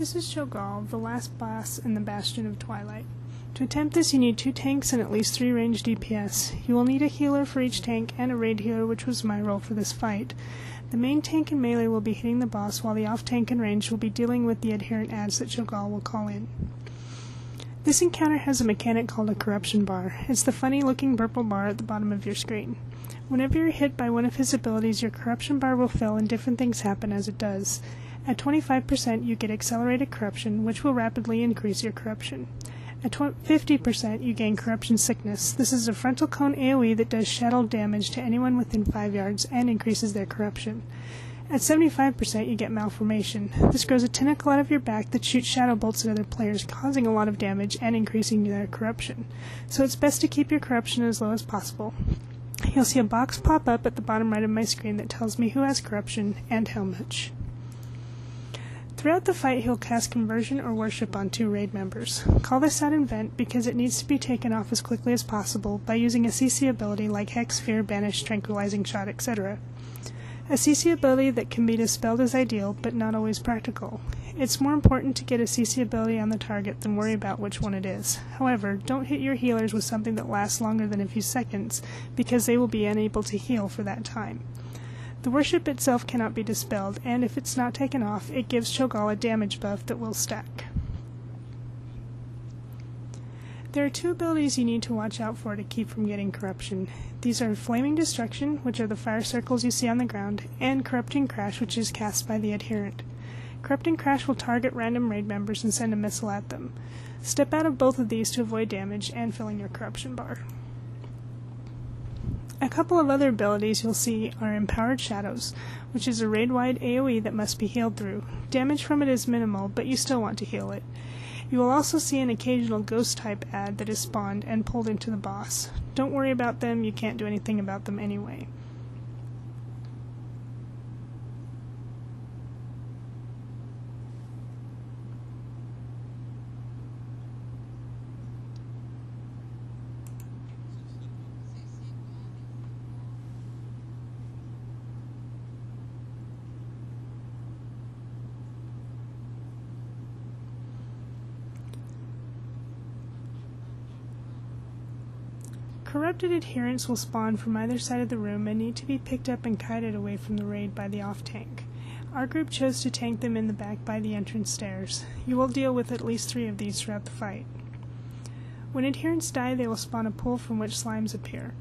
This is Cho'gall, the last boss in the Bastion of Twilight. To attempt this, you need 2 tanks and at least 3 ranged DPS. You will need a healer for each tank and a raid healer, which was my role for this fight. The main tank and melee will be hitting the boss, while the off-tank and range will be dealing with the adherent adds that Cho'gall will call in. This encounter has a mechanic called a corruption bar. It's the funny-looking purple bar at the bottom of your screen. Whenever you're hit by one of his abilities, your corruption bar will fill and different things happen as it does. At 25%, you get accelerated corruption, which will rapidly increase your corruption. At 50%, you gain corruption sickness. This is a frontal cone AoE that does shadow damage to anyone within 5 yards and increases their corruption. At 75%, you get malformation. This grows a tentacle out of your back that shoots shadow bolts at other players, causing a lot of damage and increasing their corruption. So it's best to keep your corruption as low as possible. You'll see a box pop up at the bottom right of my screen that tells me who has corruption and how much. Throughout the fight, he'll cast Conversion or Worship on 2 raid members. Call this out in Vent because it needs to be taken off as quickly as possible by using a CC ability like Hex, Fear, Banish, Tranquilizing Shot, etc. A CC ability that can be dispelled is ideal, but not always practical. It's more important to get a CC ability on the target than worry about which one it is. However, don't hit your healers with something that lasts longer than a few seconds, because they will be unable to heal for that time. The worship itself cannot be dispelled, and if it's not taken off, it gives Cho'gall a damage buff that will stack. There are 2 abilities you need to watch out for to keep from getting corruption. These are Flaming Destruction, which are the fire circles you see on the ground, and Corrupting Crash, which is cast by the adherent. Corrupting Crash will target random raid members and send a missile at them. Step out of both of these to avoid damage and filling your corruption bar. A couple of other abilities you'll see are Empowered Shadows, which is a raid-wide AoE that must be healed through. Damage from it is minimal, but you still want to heal it. You will also see an occasional ghost-type ad that is spawned and pulled into the boss. Don't worry about them, you can't do anything about them anyway. Corrupted adherents will spawn from either side of the room and need to be picked up and kited away from the raid by the off-tank. Our group chose to tank them in the back by the entrance stairs. You will deal with at least 3 of these throughout the fight. When adherents die, they will spawn a pool from which slimes appear.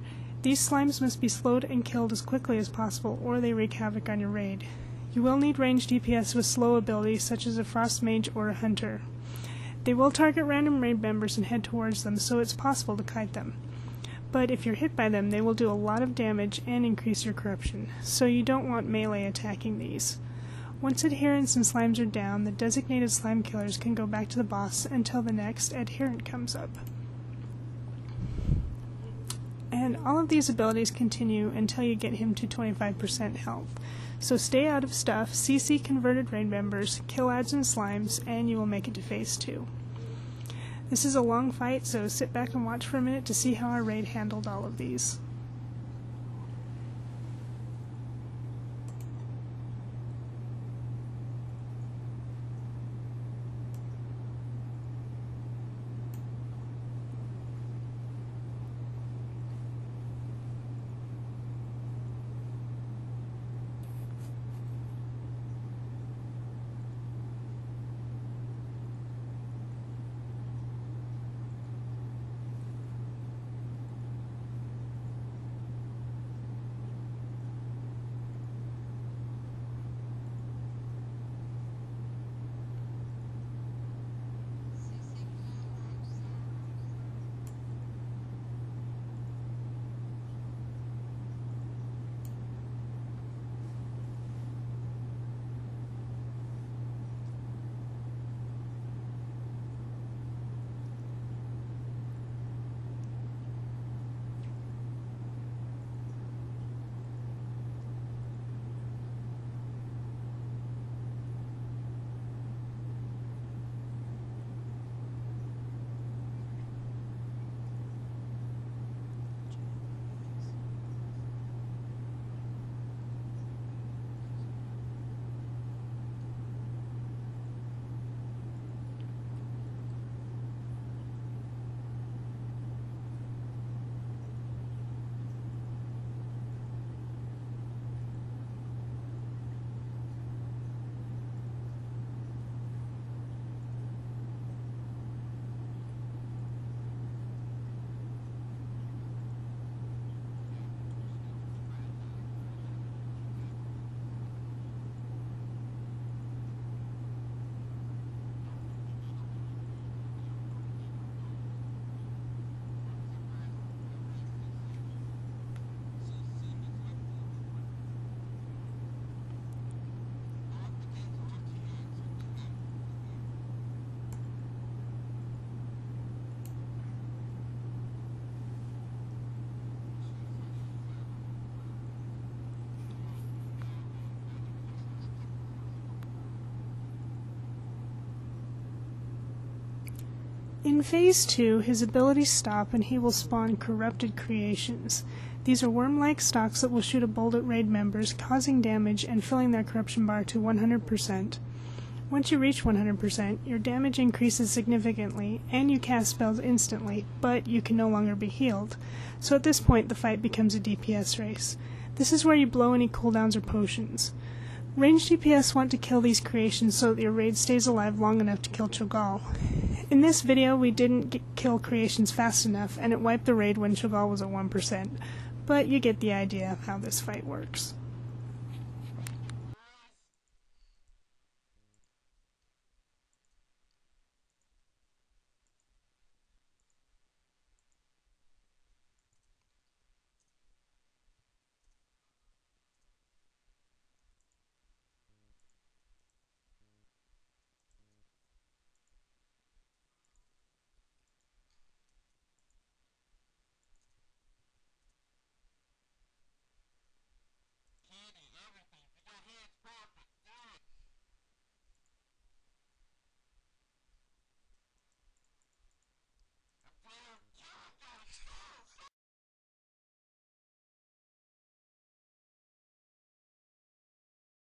These slimes must be slowed and killed as quickly as possible, or they wreak havoc on your raid. You will need ranged DPS with slow abilities such as a Frost Mage or a Hunter. They will target random raid members and head towards them, so it's possible to kite them. But if you're hit by them, they will do a lot of damage and increase your corruption, so you don't want melee attacking these. Once adherents and slimes are down, the designated slime killers can go back to the boss until the next adherent comes up. And all of these abilities continue until you get him to 25% health. So stay out of stuff, CC converted raid members, kill ads and slimes, and you will make it to phase 2. This is a long fight, so sit back and watch for a minute to see how our raid handled all of these. In Phase 2, his abilities stop and he will spawn corrupted creations. These are worm-like stalks that will shoot a bolt at raid members, causing damage and filling their corruption bar to 100%. Once you reach 100%, your damage increases significantly, and you cast spells instantly, but you can no longer be healed. So at this point, the fight becomes a DPS race. This is where you blow any cooldowns or potions. Ranged DPS want to kill these creations so that your raid stays alive long enough to kill Cho'gall. In this video, we didn't kill creations fast enough, and it wiped the raid when Cho'gall was at 1%, but you get the idea of how this fight works.